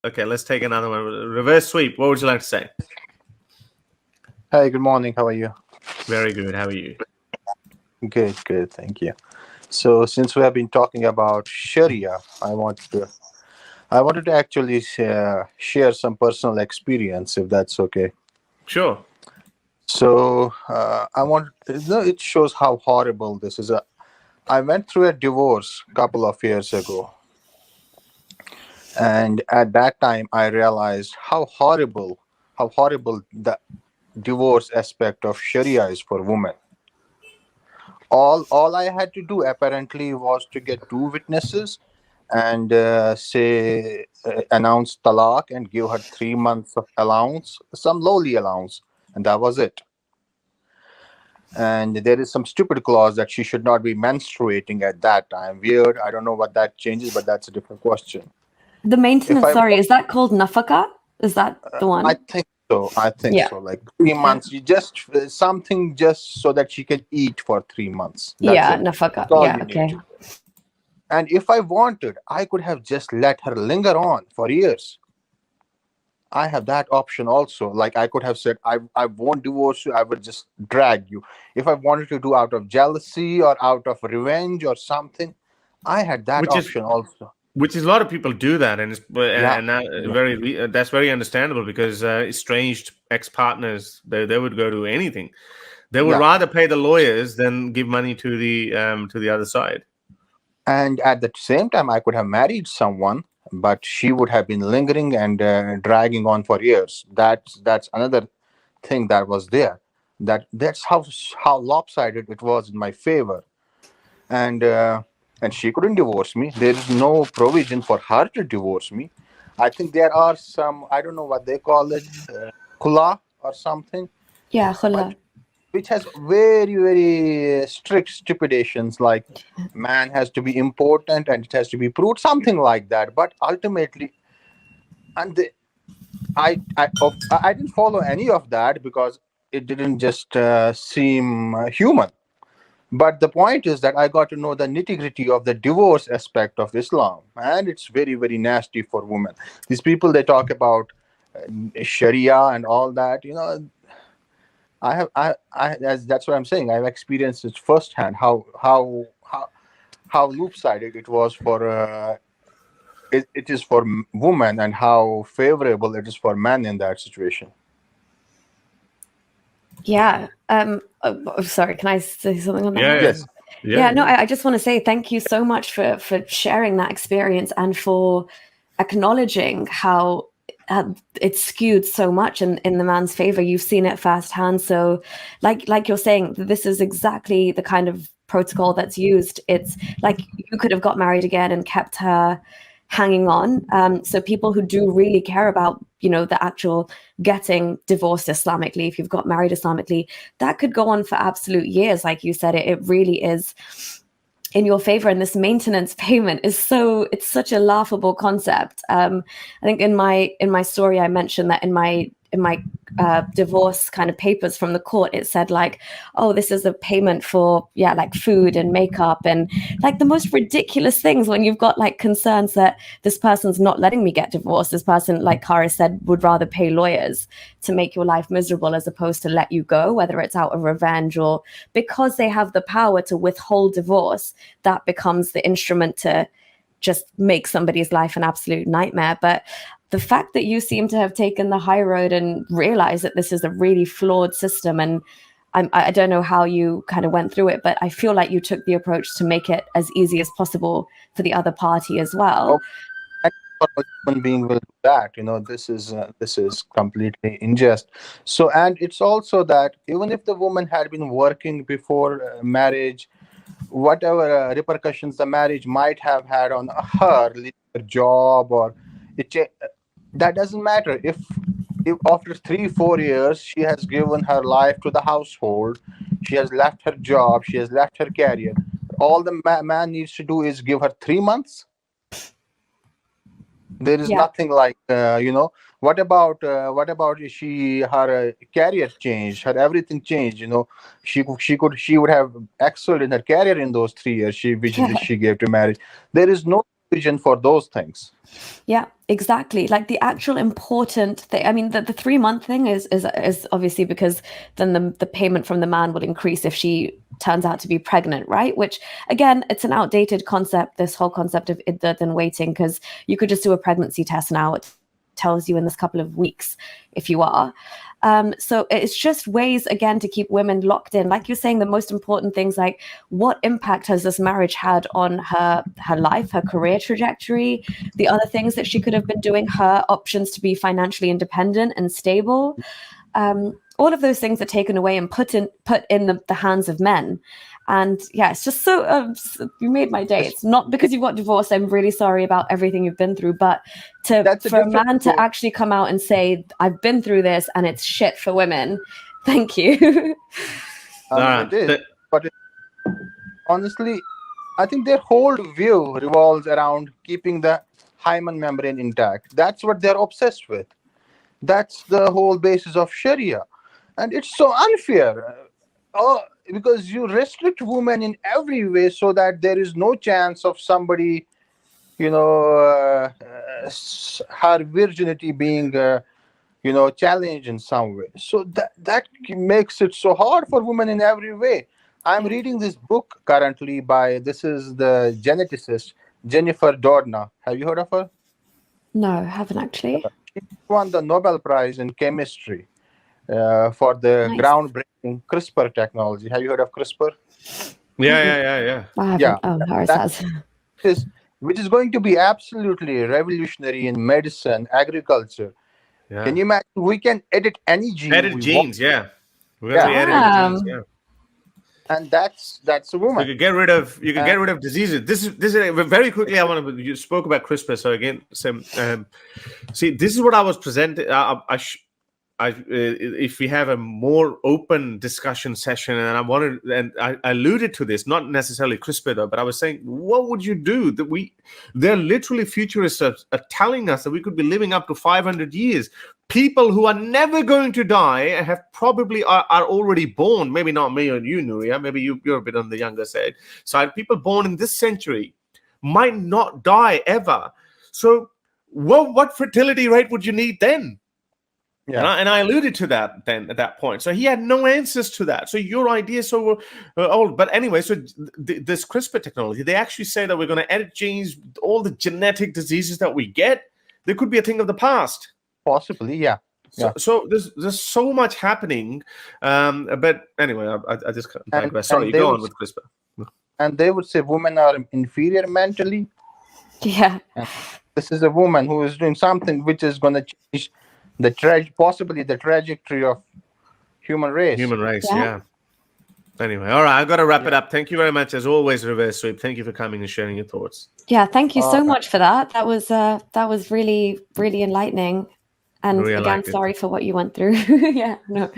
Okay, let's take another one. Reverse sweep. What would you like to say? Hi, good morning. How are you? Very good. How are you? Good, good. Thank you. So, since we have been talking about Sharia, I wanted to actually share some personal experience, if that's okay. Sure. So, it shows how horrible this is. I went through a divorce a couple of years ago, and at that time, I realized how horrible the divorce aspect of Sharia is for women. All I had to do apparently was to get two witnesses and announce talaq and give her 3 months of allowance, some lowly allowance, and that was it. And there is some stupid clause that she should not be menstruating at that time. Weird. I don't know what that changes, but that's a different question. The If maintenance, I, sorry, is that called nafaka? Is that the I one? think so. I think Yeah. so. Like 3 months, you just something just so that she can eat for 3 months. That's Yeah, it. nafaka. That's all Yeah, you need okay. to. And if I wanted, I could have just let her linger on for years. I have that option also. Like I could have said, I won't divorce you. I will just drag you. If I wanted to do out of jealousy or out of revenge or something, I had that Which is option also. which is a lot of people do that, and Yeah, yeah, that's very understandable because estranged ex-partners they would go to anything. They would yeah. rather pay the lawyers than give money to the other side. And at the same time, I could have married someone, but she would have been lingering and dragging on for years. That's another thing that was there. That's how lopsided it was in my favor. and and she couldn't divorce me. There is no provision for her to divorce me. I think there are some, I don't know what they call it, kula or something, Yeah, but khulla. which has very strict stipulations, like man has to be important and it has to be proved, something like that. But ultimately, and the, I didn't follow any of that because it didn't just seem human. But the point is that I got to know the nitty gritty of the divorce aspect of Islam, and it's very nasty for women. These people, they talk about Sharia and all that. That's what I'm saying. I've experienced it firsthand. How loop-sided it was for it is for women, and how favorable it is for men in that situation. Yeah. Sorry, can I say something on that? Yeah, Yes. Yeah, no, I just want to say thank you so much for sharing that experience and for acknowledging how it's skewed so much in the man's favor. You've seen it firsthand. So like you're saying, this is exactly the kind of protocol that's used. It's like you could have got married again and kept her hanging on. So people who do really care about, the actual getting divorced Islamically, if you've got married Islamically, that could go on for absolute years. Like you said, it really is in your favor. And this maintenance payment it's such a laughable concept. I think in my story, I mentioned that in my divorce kind of papers from the court, it said like, oh, this is a payment for like food and makeup and like the most ridiculous things, when you've got like concerns that this person's not letting me get divorced. This person, like Kara said, would rather pay lawyers to make your life miserable as opposed to let you go, whether it's out of revenge or because they have the power to withhold divorce. That becomes the instrument to just make somebody's life an absolute nightmare. But the fact that you seem to have taken the high road and realized that this is a really flawed system, and I don't know how you kind of went through it, but I feel like you took the approach to make it as easy as possible for the other party as well. Oh, and a human being will do that. This is completely unjust. So, and it's also that even if the woman had been working before marriage, whatever repercussions the marriage might have had on her, leaving her job, or that doesn't matter. If after 3 4 years she has given her life to the household, she has left her job, she has left her career, all the man needs to do is give her 3 months. There is Yeah. nothing like what about her career changed, her everything changed. She would have excelled in her career in those 3 years she gave to marriage. There is no vision for those things. Yeah, exactly. Like the actual important thing. I mean, the 3-month thing is obviously because then the payment from the man would increase if she turns out to be pregnant, right? Which again, it's an outdated concept. This whole concept of iddat and waiting, because you could just do a pregnancy test now. It tells you in this couple of weeks if you are. So it's just ways, again, to keep women locked in. Like you're saying, the most important things, like what impact has this marriage had on her life, her career trajectory, the other things that she could have been doing, her options to be financially independent and stable. All of those things are taken away and put in the hands of men. And yeah, it's just so you made my day. It's not because you got divorced. I'm really sorry about everything you've been through, but for a man to actually come out and say, I've been through this and it's shit for women. Thank you. It is. But honestly, I think their whole view revolves around keeping the hymen membrane intact. That's what they're obsessed with. That's the whole basis of Sharia. And it's so unfair. Because you restrict women in every way so that there is no chance of somebody, her virginity being, challenged in some way. So that makes it so hard for women in every way. I'm reading this book currently this is the geneticist, Jennifer Doudna. Have you heard of her? No, I haven't actually. She won the Nobel Prize in chemistry for the groundbreaking CRISPR technology. Have you heard of CRISPR? Yeah. I haven't. Yeah. Horace has. Which is going to be absolutely revolutionary in medicine, agriculture. Yeah. Can you imagine? We can edit any gene. Edit genes, yeah. We're gonna be editing genes, yeah. And that's a woman. You could get rid of diseases. This is very quickly. You spoke about CRISPR, so again, see, this is what I was presenting. If we have a more open discussion session, and I alluded to this, not necessarily CRISPR though, but I was saying, what would you do? They're literally futurists are telling us that we could be living up to 500 years. People who are never going to die have probably are already born. Maybe not me or you, Nuria. Maybe you're a bit on the younger side. People born in this century might not die ever. So, what fertility rate would you need then? Yeah. And I alluded to that then at that point. So he had no answers to that. So your idea is so old. But anyway, so this CRISPR technology, they actually say that we're going to edit genes, all the genetic diseases that we get, they could be a thing of the past. Possibly, yeah. So there's so much happening. But anyway, I just digress. Sorry, you go on with CRISPR. And they would say women are inferior mentally. Yeah. And this is a woman who is doing something which is going to change possibly the trajectory of human race. Yeah. Anyway, all right, I've got to wrap it up. Thank you very much, as always, Reverse Sweep. Thank you for coming and sharing your thoughts. Yeah, thank you so much for that. That was really, really enlightening. And again, sorry for what you went through. Yeah, no.